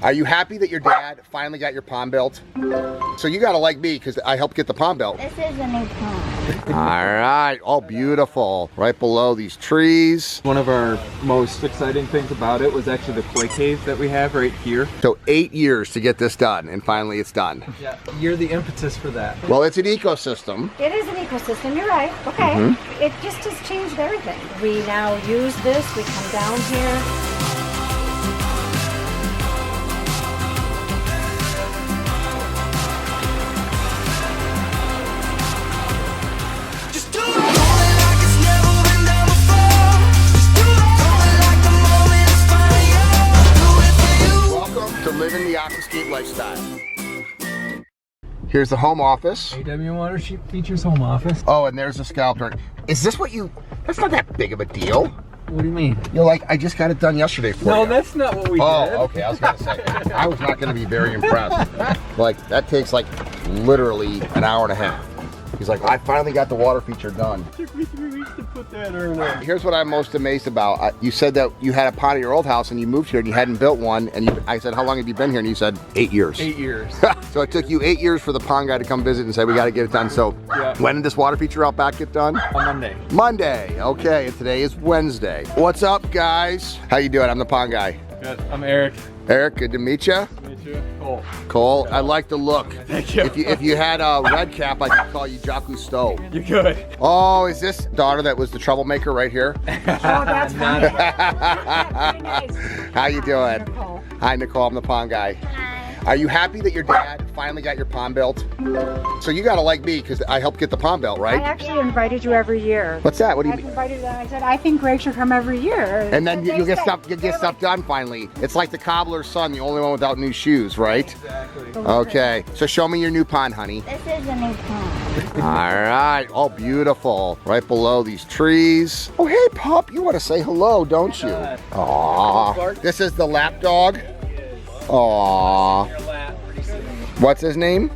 Are you happy that your dad finally got your pond built? So you gotta like me because I helped get the pond built. This is a new pond. All right, oh beautiful. Right below these trees. One of our most exciting things about it was actually the koi cave that we have right here. So 8 years to get this done, and finally it's done. Yeah, you're the impetus for that. Well, it's an ecosystem. It is an ecosystem, you're right. Okay. It just has changed everything. We now use this, we come down here. Living the Aquascape lifestyle. Here's the home office. AW Water Features home office. Oh, and there's the scalper. Is this what you, that's not that big of a deal. What do you mean? You're like, I just got it done yesterday for you. No, that's not what we did. Oh, okay, I was gonna say. I was not gonna be very impressed. Like, that takes like literally an hour and a half. He's like, I finally got the water feature done. It took me 3 weeks to put that in. Here's what I'm most amazed about. You said that you had a pond at your old house and you moved here and you hadn't built one. And I said, how long have you been here? And you said, 8 years. 8 years. So it took you 8 years for the pond guy to come visit and say, we got to get it done. So when did this water feature out back get done? On Monday. Monday. Okay, and today is Wednesday. What's up, guys? How you doing? I'm the pond guy. Good. I'm Eric. Eric, good to meet you. Cole. Cole, I like the look. Thank you. If you had a red cap, I could call you Jaku Stowe. You're good. Oh, is this daughter that was the troublemaker right here? Oh, that's funny. How you doing? Nicole. Hi, Nicole. I'm the pond guy. Hi. Are you happy that your dad finally got your pond built? So you gotta like me because I helped get the pond built, I right? actually invited you every year. What's that? What do you I've mean? invited them. I said, I think Greg should come every year. And then you get They stuff done finally. It's like the cobbler's son, the only one without new shoes, right? Exactly. Okay. So show me your new pond, honey. This is a new pond. All right. Oh, beautiful. Right below these trees. Oh, hey, pup. You want to say hello, don't you? Aw. This is the lap dog. Aw. What's his name?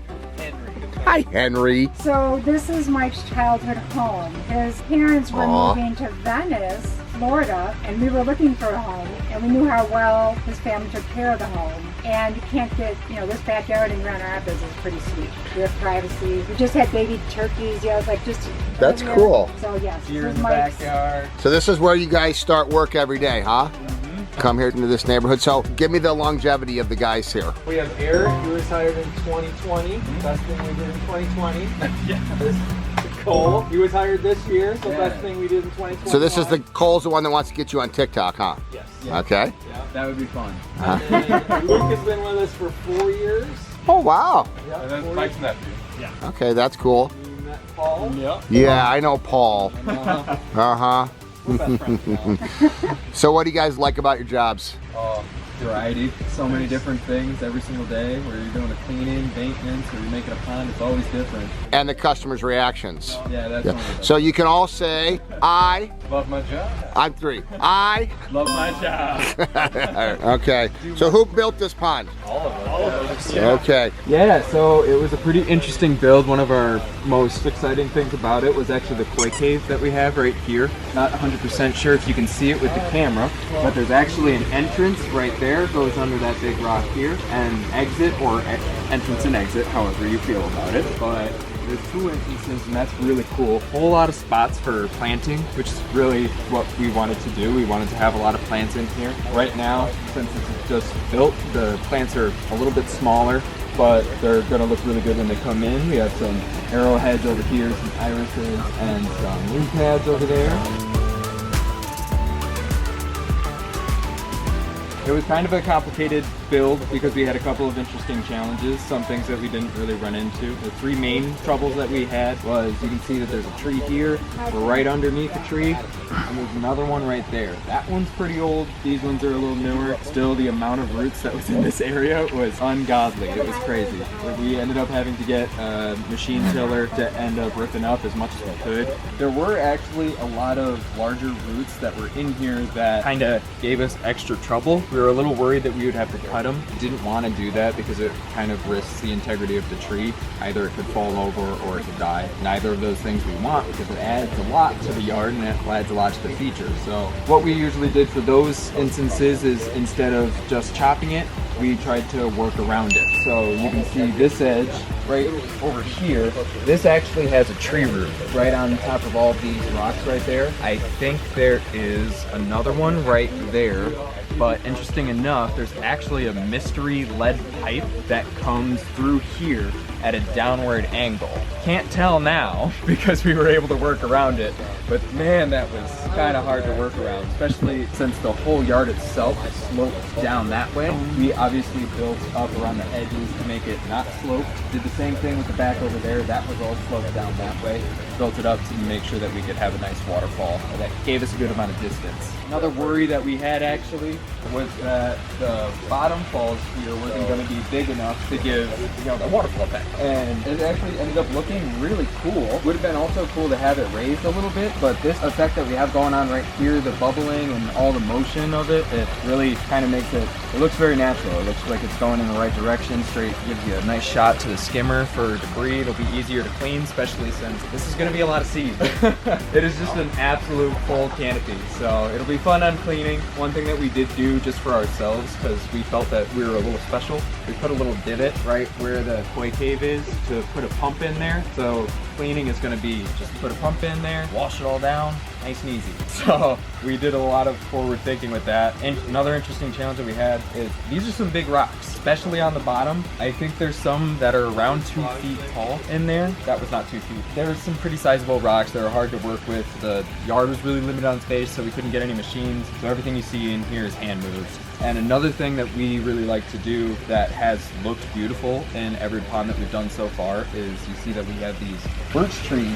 Hi, Henry. So this is Mike's childhood home. His parents were moving to Venice, Florida, and we were looking for a home, and we knew how well his family took care of the home. And you can't get, this backyard and run our business is pretty sweet. We have privacy. We just had baby turkeys. Yeah, it was like just. That's cool. So yes, Deer this in is the Mike's. backyard. So this is where you guys start work every day, huh? Come here into this neighborhood. So give me the longevity of the guys here. We have Eric, who was hired in 2020. Best thing we did in 2020. Yeah. Cole, he was hired this year, so best thing we did in 2020. So this is Cole's the one that wants to get you on TikTok, huh? Yes. Okay. Yeah, that would be fun. And then Luke has been with us for 4 years. Oh, wow. Yeah, And that's Mike's nephew. Yeah. Okay, that's cool. We met Paul. Yep. Yeah, I know Paul. Uh-huh. We're best friends now. So what do you guys like about your jobs? Variety, so many different things every single day, where you're doing a cleaning, maintenance, or you're making a pond, it's always different. And the customers' reactions. Yeah, that's one of the best. So you can all say, Love my job. I'm 3. I. Love my job. Okay. So who built this pond? All of us. Okay. Yeah, so it was a pretty interesting build. One of our most exciting things about it was actually the koi cave that we have right here. Not 100% sure if you can see it with the camera, but there's actually an entrance right there, goes under that big rock here, and exit or entrance and exit, however you feel about it. But there's 2 entrances, and that's really cool. Whole lot of spots for planting, which is really what we wanted to do. We wanted to have a lot of plants in here. Right now, since it's just built, the plants are a little bit smaller, but they're gonna look really good when they come in. We have some arrowheads over here, some irises, and some leaf pads over there. It was kind of a complicated build because we had a couple of interesting challenges, some things that we didn't really run into. The 3 main troubles that we had was, you can see that there's a tree here, we're right underneath the tree, and there's another one right there. That one's pretty old, these ones are a little newer. Still, the amount of roots that was in this area was ungodly, it was crazy. We ended up having to get a machine tiller to end up ripping up as much as we could. There were actually a lot of larger roots that were in here that kind of gave us extra trouble. We were a little worried that we would have to cut them. Didn't want to do that because it kind of risks the integrity of the tree. Either it could fall over or it could die. Neither of those things we want because it adds a lot to the yard and it adds a lot to the feature. So what we usually did for those instances is, instead of just chopping it, we tried to work around it. So you can see this edge right over here. This actually has a tree root right on top of all these rocks right there. I think there is another one right there. But interesting enough, there's actually a mystery lead pipe that comes through here at a downward angle. Can't tell now because we were able to work around it, but man, that was kind of hard to work around, especially since the whole yard itself sloped down that way. We obviously built up around the edges to make it not sloped. Did the same thing with the back over there. That was all sloped down that way. Built it up to make sure that we could have a nice waterfall that gave us a good amount of distance. Another worry that we had actually was that the bottom falls here wasn't going to be big enough to give, you know, the waterfall effect. And it actually ended up looking really cool. Would have been also cool to have it raised a little bit, but this effect that we have going on right here, the bubbling and all the motion of it, it really kind of makes it looks very natural. It looks like it's going in the right direction, straight, gives you a nice shot to the skimmer for debris. It'll be easier to clean, especially since this is going to be a lot of seed. It is just an absolute full canopy, so it'll be fun on cleaning. One thing that we did do just for ourselves, because we felt that we were a little special, we put a little divot right where the koi cave is to put a pump in there. So cleaning is going to be just put a pump in there, wash it all down, nice and easy. So we did a lot of forward thinking with that. And another interesting challenge that we had is these are some big rocks, especially on the bottom. I think there's some that are around 2 feet tall in there. That was not 2 feet. There were some pretty sizable rocks that are hard to work with. The yard was really limited on space, so we couldn't get any machines. So everything you see in here is hand moved. And another thing that we really like to do that has looked beautiful in every pond that we've done so far is you see that we have these birch tree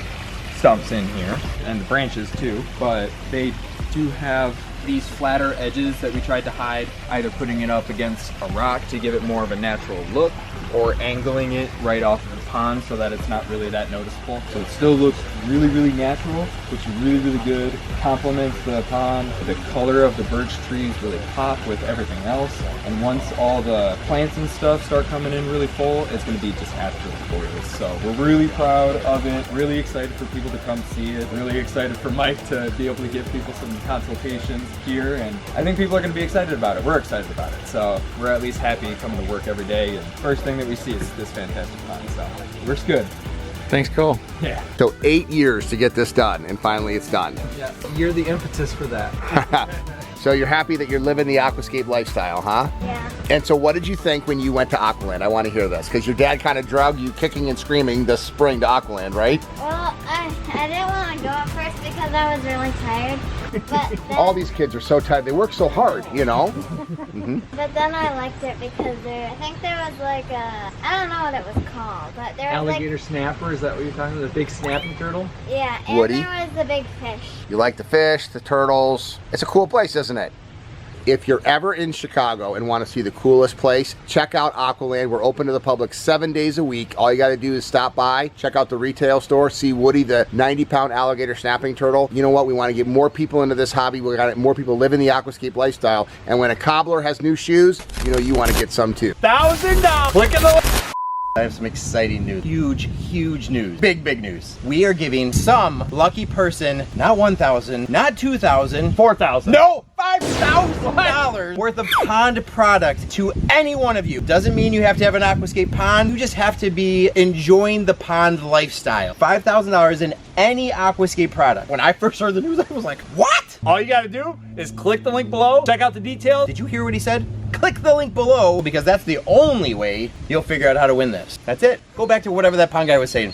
stumps in here, and the branches too, but they do have these flatter edges that we tried to hide, either putting it up against a rock to give it more of a natural look, or angling it right off of the pond so that it's not really that noticeable. So it still looks really, really natural, looks really, really good, complements the pond. The color of the birch trees really pop with everything else, and once all the plants and stuff start coming in really full, it's going to be just absolutely gorgeous. So we're really proud of it, really excited for people to come see it, really excited for Mike to be able to give people some consultations here, and I think people are going to be excited about it. We're excited about it, so we're at least happy coming to work every day, and first thing that we see is this fantastic pond, so we're good. Thanks, Cole. Yeah. So 8 years to get this done, and finally it's done. Yeah, you're the impetus for that. So you're happy that you're living the Aquascape lifestyle, huh? Yeah. And so what did you think when you went to Aqualand? I want to hear this, because your dad kind of drug you kicking and screaming this spring to Aqualand, right? Well, I didn't want to go at first because I was really tired. But then, All these kids are so tired. They work so hard, you know? but then I liked it because I think there was like a, I don't know what it was called, but there was Alligator snapper, is that what you're talking about? The big snapping turtle? yeah, and Woody? there was the big fish. You like the fish, the turtles. It's a cool place, isn't it? If you're ever in Chicago and want to see the coolest place, check out Aqualand. We're open to the public 7 days a week. All you got to do is stop by, check out the retail store, see Woody, the 90-pound alligator snapping turtle. You know what? We want to get more people into this hobby. We got more people living the aquascape lifestyle. And when a cobbler has new shoes, you know you want to get some too. $1,000! Click in the I have some exciting news. Huge news. Big news. We are giving some lucky person, not 1,000, not 2,000, 4,000. no, $5,000 worth of pond product to any one of you. Doesn't mean you have to have an aquascape pond. You just have to be enjoying the pond lifestyle. $5,000 in any aquascape product. When I first heard the news, I was like, what? All you gotta do is click the link below, check out the details. Did you hear what he said? Click the link below, because that's the only way you'll figure out how to win this. That's it. Go back to whatever that pond guy was saying.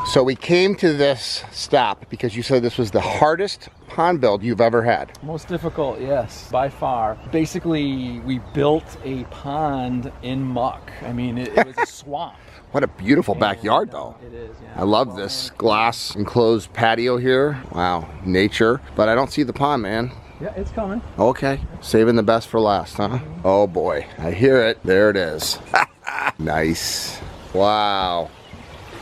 So we came to this stop because you said this was the hardest pond build you've ever had. Most difficult, yes, by far. Basically, we built a pond in muck. I mean, it was a swamp. What a beautiful backyard though. It is, yeah. I love this glass enclosed patio here. Wow, nature. But I don't see the pond, man. Yeah, it's coming. Okay, saving the best for last, huh? Oh boy, I hear it. There it is. Nice. Wow.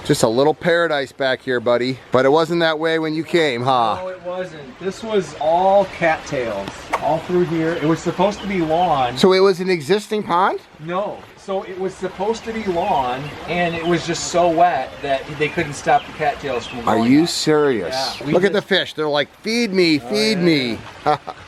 Just a little paradise back here, buddy. But it wasn't that way when you came, huh? No, it wasn't. This was all cattails all through here. It was supposed to be lawn. So it was an existing pond? No. So it was supposed to be lawn, and it was just so wet that they couldn't stop the cattails from Are going you up. serious? Yeah, Look at the fish. They're like, feed me, feed me.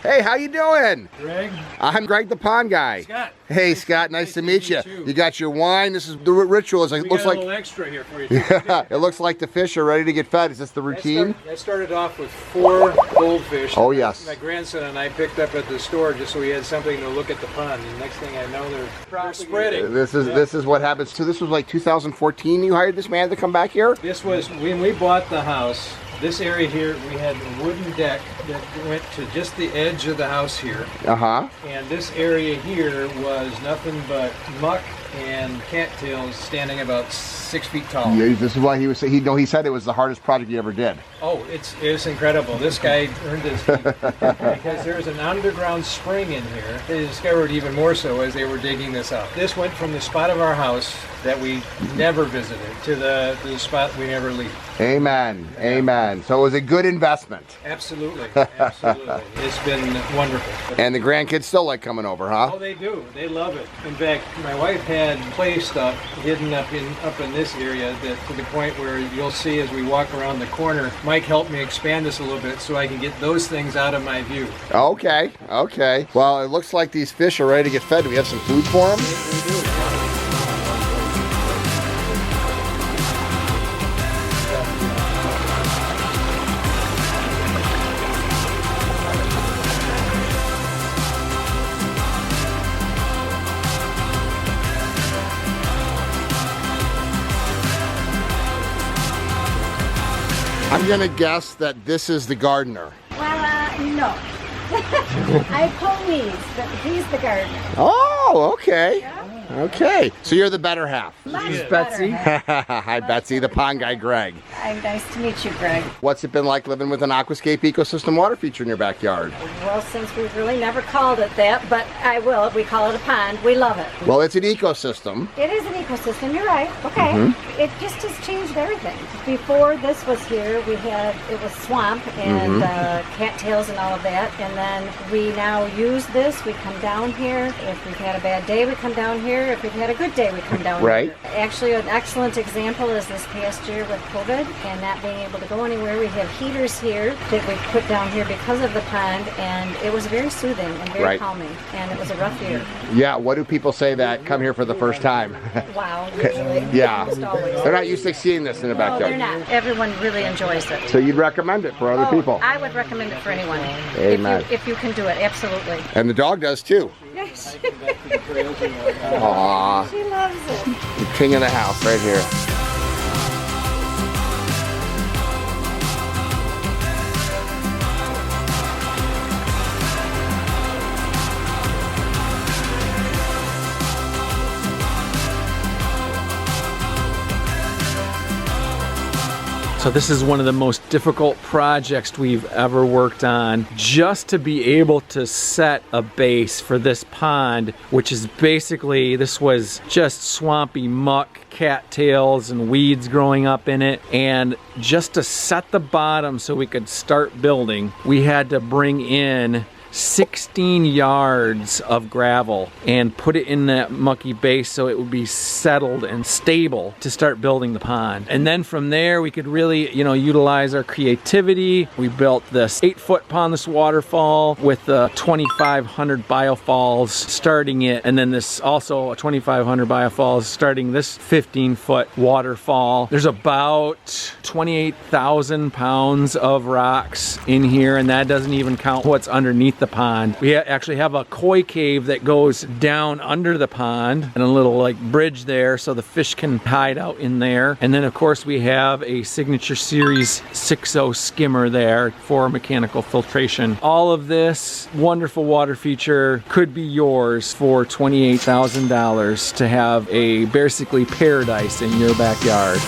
Hey, how you doing? Greg? I'm Greg the pond guy. Scott. Hey, Scott, nice to meet you. You got your wine. This is the ritual. It looks like extra here for you. it looks like the fish are ready to get fed. Is this the routine? I started off with 4 goldfish. Oh, yes. My grandson and I picked up at the store just so we had something to look at the pond. And next thing I know, they're spreading. This is what happens. So this was like 2014. You hired this man to come back here? This was when we bought the house. This area here, we had a wooden deck that went to just the edge of the house here. Uh-huh. And this area here was nothing but muck and cattails standing about 6 feet tall. Yeah, this is why he was. He said it was the hardest project he ever did. Oh, it's incredible. This guy earned his keep because there's an underground spring in here. They discovered even more so as they were digging this out. This went from the spot of our house that we never visited to the spot we never leave. Amen. Amen. So it was a good investment. Absolutely. Absolutely. It's been wonderful. And the grandkids still like coming over, huh? Oh, they do. They love it. In fact, my wife had play stuff hidden up in this area that to the point where you'll see as we walk around the corner. Mike helped me expand this a little bit so I can get those things out of my view. Okay. Okay. Well, it looks like these fish are ready to get fed. Do we have some food for them? We do. I'm gonna guess that this is the gardener. Well, no. I have ponies, but he's the gardener. Oh, okay. Okay. So you're the better half. This is Betsy. Hi, Betsy, the pond guy, Greg. I'm nice to meet you, Greg. What's it been like living with an Aquascape ecosystem water feature in your backyard? Well, since we've really never called it that, but I will. We call it a pond. We love it. Well, it's an ecosystem. It is an ecosystem. You're right. Okay. It just has changed everything. Before this was here, it was swamp and cattails and all of that. And then we now use this. We come down here. If we've had a bad day, we come down here. If we've had a good day, we come down Right. here. Actually, an excellent example is this past year with COVID and not being able to go anywhere. We have heaters here that we put down here because of the pond, and it was very soothing and very calming. And it was a rough year. Yeah, what do people say that come here for the first time? Wow, usually. Yeah. Almost always. They're not used to seeing this in the No, backyard. they're not. Everyone really enjoys it. So you'd recommend it for other people? I would recommend it for anyone. Amen. If you can do it, absolutely. And the dog does too. Yes. Aww, She loves it. the king of the house right here. So this is one of the most difficult projects we've ever worked on, just to be able to set a base for this pond, which is basically, this was just swampy muck, cattails and weeds growing up in it, and just to set the bottom so we could start building, we had to bring in 16 yards of gravel and put it in that mucky base so it would be settled and stable to start building the pond. And then from there we could really, utilize our creativity. We built this 8-foot pondless waterfall with the 2,500 biofalls starting it, and then this also a 2,500 biofalls starting this 15-foot waterfall. There's about 28,000 pounds of rocks in here, and that doesn't even count what's underneath the pond. We actually have a koi cave that goes down under the pond and a little bridge there so the fish can hide out in there. And then of course we have a signature series 6.0 skimmer there for mechanical filtration. All of this wonderful water feature could be yours for $28,000 to have a basically paradise in your backyard.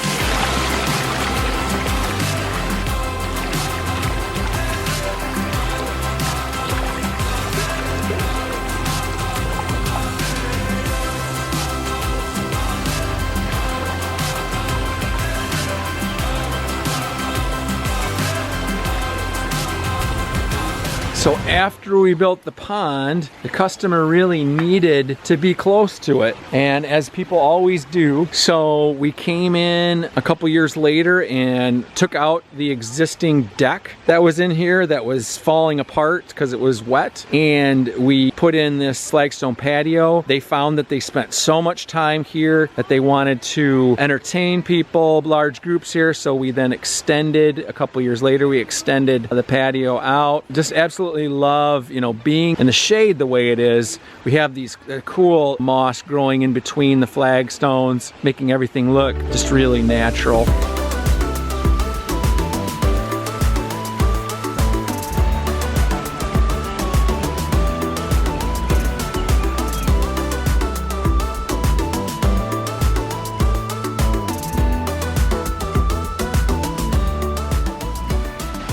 So after we built the pond, the customer really needed to be close to it, and as people always do, so we came in a couple years later and took out the existing deck that was in here that was falling apart because it was wet, and we put in this flagstone patio. They found that they spent so much time here that they wanted to entertain people, large groups here, so we then extended, a couple years later, we extended the patio out. Just absolutely love, you know, being in the shade the way it is. We have these cool moss growing in between the flagstones, making everything look just really natural.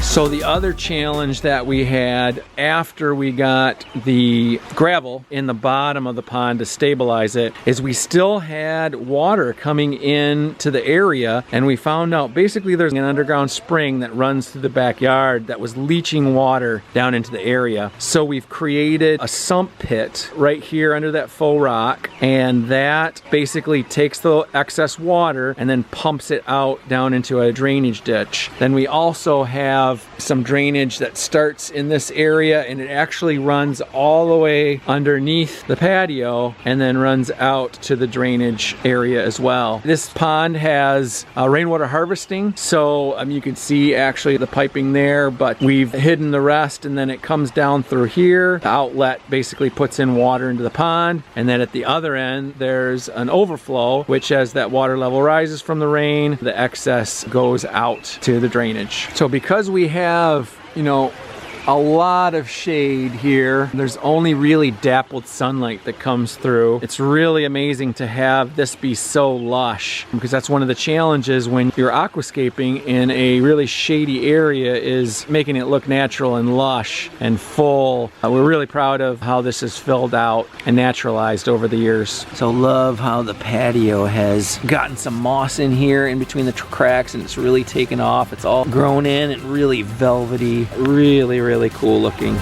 So the other challenge that we had after we got the gravel in the bottom of the pond to stabilize it is we still had water coming in to the area, and we found out basically there's an underground spring that runs through the backyard that was leaching water down into the area. So we've created a sump pit right here under that faux rock, and that basically takes the excess water and then pumps it out down into a drainage ditch. Then we also have some drainage that starts in this area, and it actually runs all the way underneath the patio and then runs out to the drainage area as well. This pond has rainwater harvesting, so you can see actually the piping there, but we've hidden the rest, and then it comes down through here. The outlet basically puts in water into the pond, and then at the other end there's an overflow, which as that water level rises from the rain, the excess goes out to the drainage. So because we have, you know, a lot of shade here, there's only really dappled sunlight that comes through. It's really amazing to have this be so lush, because that's one of the challenges when you're aquascaping in a really shady area, is making it look natural and lush and full. We're really proud of how this is filled out and naturalized over the years. So love how the patio has gotten some moss in here in between the cracks, and it's really taken off. It's all grown in and really velvety, really cool looking.